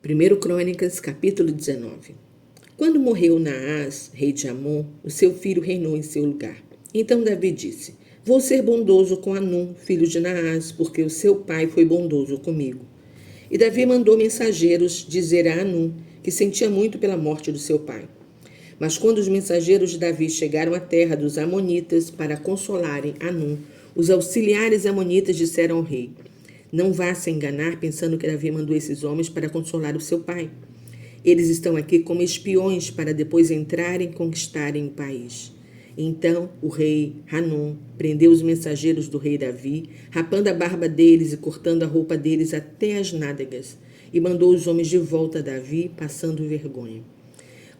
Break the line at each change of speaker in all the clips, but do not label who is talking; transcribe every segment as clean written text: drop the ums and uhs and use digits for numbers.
1 Crônicas, capítulo 19. Quando morreu Naás, rei de Amon, o seu filho reinou em seu lugar. Então Davi disse: Vou ser bondoso com Hanum, filho de Naás, porque o seu pai foi bondoso comigo. E Davi mandou mensageiros dizer a Hanum que sentia muito pela morte do seu pai. Mas quando os mensageiros de Davi chegaram à terra dos amonitas para consolarem Hanum, os auxiliares amonitas disseram ao rei: Não vá se enganar pensando que Davi mandou esses homens para consolar o seu pai. Eles estão aqui como espiões para depois entrarem e conquistarem o país. Então o rei Hanum prendeu os mensageiros do rei Davi, rapando a barba deles e cortando a roupa deles até as nádegas, e mandou os homens de volta a Davi, passando vergonha.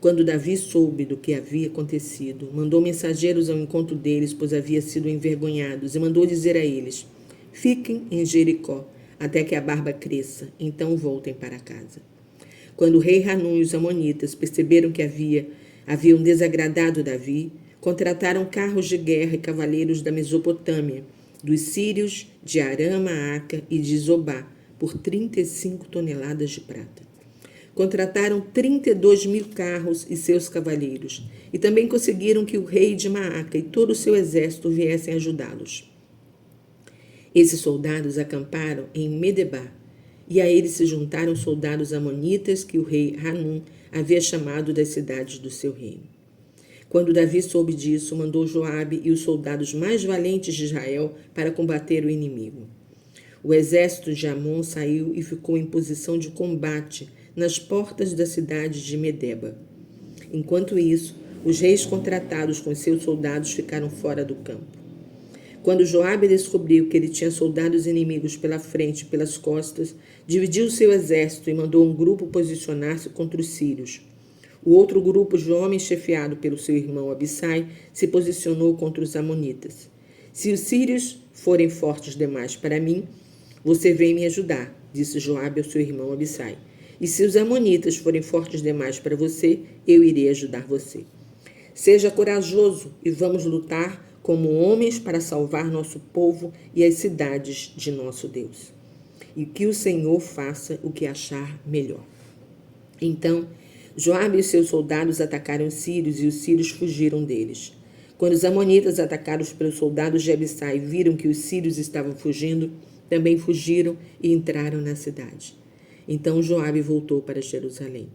Quando Davi soube do que havia acontecido, mandou mensageiros ao encontro deles, pois havia sido envergonhados, e mandou dizer a eles: Fiquem em Jericó, até que a barba cresça, então voltem para casa. Quando o rei Hanum e os amonitas perceberam que haviam desagradado Davi, contrataram carros de guerra e cavaleiros da Mesopotâmia, dos sírios, de Aram-Maaca e de Zobá, por 35 toneladas de prata. Contrataram 32.000 carros e seus cavaleiros, e também conseguiram que o rei de Maaca e todo o seu exército viessem ajudá-los. Esses soldados acamparam em Medebá, e a eles se juntaram soldados amonitas que o rei Hanum havia chamado das cidades do seu reino. Quando Davi soube disso, mandou Joabe e os soldados mais valentes de Israel para combater o inimigo. O exército de Amon saiu e ficou em posição de combate nas portas da cidade de Medeba. Enquanto isso, os reis contratados com seus soldados ficaram fora do campo. Quando Joabe descobriu que ele tinha soldados inimigos pela frente e pelas costas, dividiu seu exército e mandou um grupo posicionar-se contra os sírios. O outro grupo de homens, chefiado pelo seu irmão Abissai, se posicionou contra os amonitas. Se os sírios forem fortes demais para mim, você vem me ajudar, disse Joabe ao seu irmão Abissai. E se os amonitas forem fortes demais para você, eu irei ajudar você. Seja corajoso e vamos lutar como homens para salvar nosso povo e as cidades de nosso Deus. E que o Senhor faça o que achar melhor. Então, Joabe e seus soldados atacaram os sírios e os sírios fugiram deles. Quando os amonitas atacados pelos soldados de Abissai viram que os sírios estavam fugindo, também fugiram e entraram na cidade. Então Joabe voltou para Jerusalém.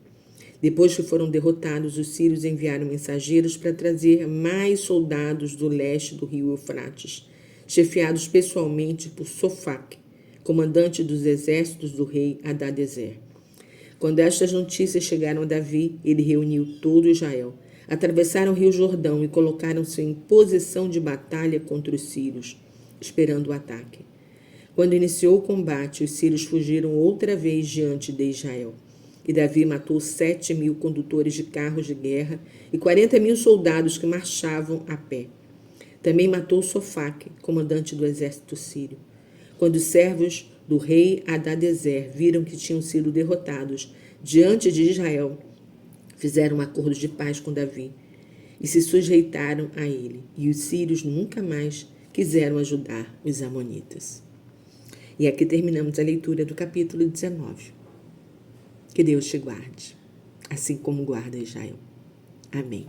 Depois que foram derrotados, os sírios enviaram mensageiros para trazer mais soldados do leste do rio Eufrates, chefiados pessoalmente por Sofaque, comandante dos exércitos do rei Hadadezer. Quando estas notícias chegaram a Davi, ele reuniu todo Israel. Atravessaram o rio Jordão e colocaram-se em posição de batalha contra os sírios, esperando o ataque. Quando iniciou o combate, os sírios fugiram outra vez diante de Israel. E Davi matou 7.000 condutores de carros de guerra e 40.000 soldados que marchavam a pé. Também matou Sofaque, comandante do exército sírio. Quando os servos do rei Hadadezer viram que tinham sido derrotados diante de Israel, fizeram um acordo de paz com Davi e se sujeitaram a ele. E os sírios nunca mais quiseram ajudar os amonitas. E aqui terminamos a leitura do capítulo 19. Que Deus te guarde, assim como guarda Israel. Amém.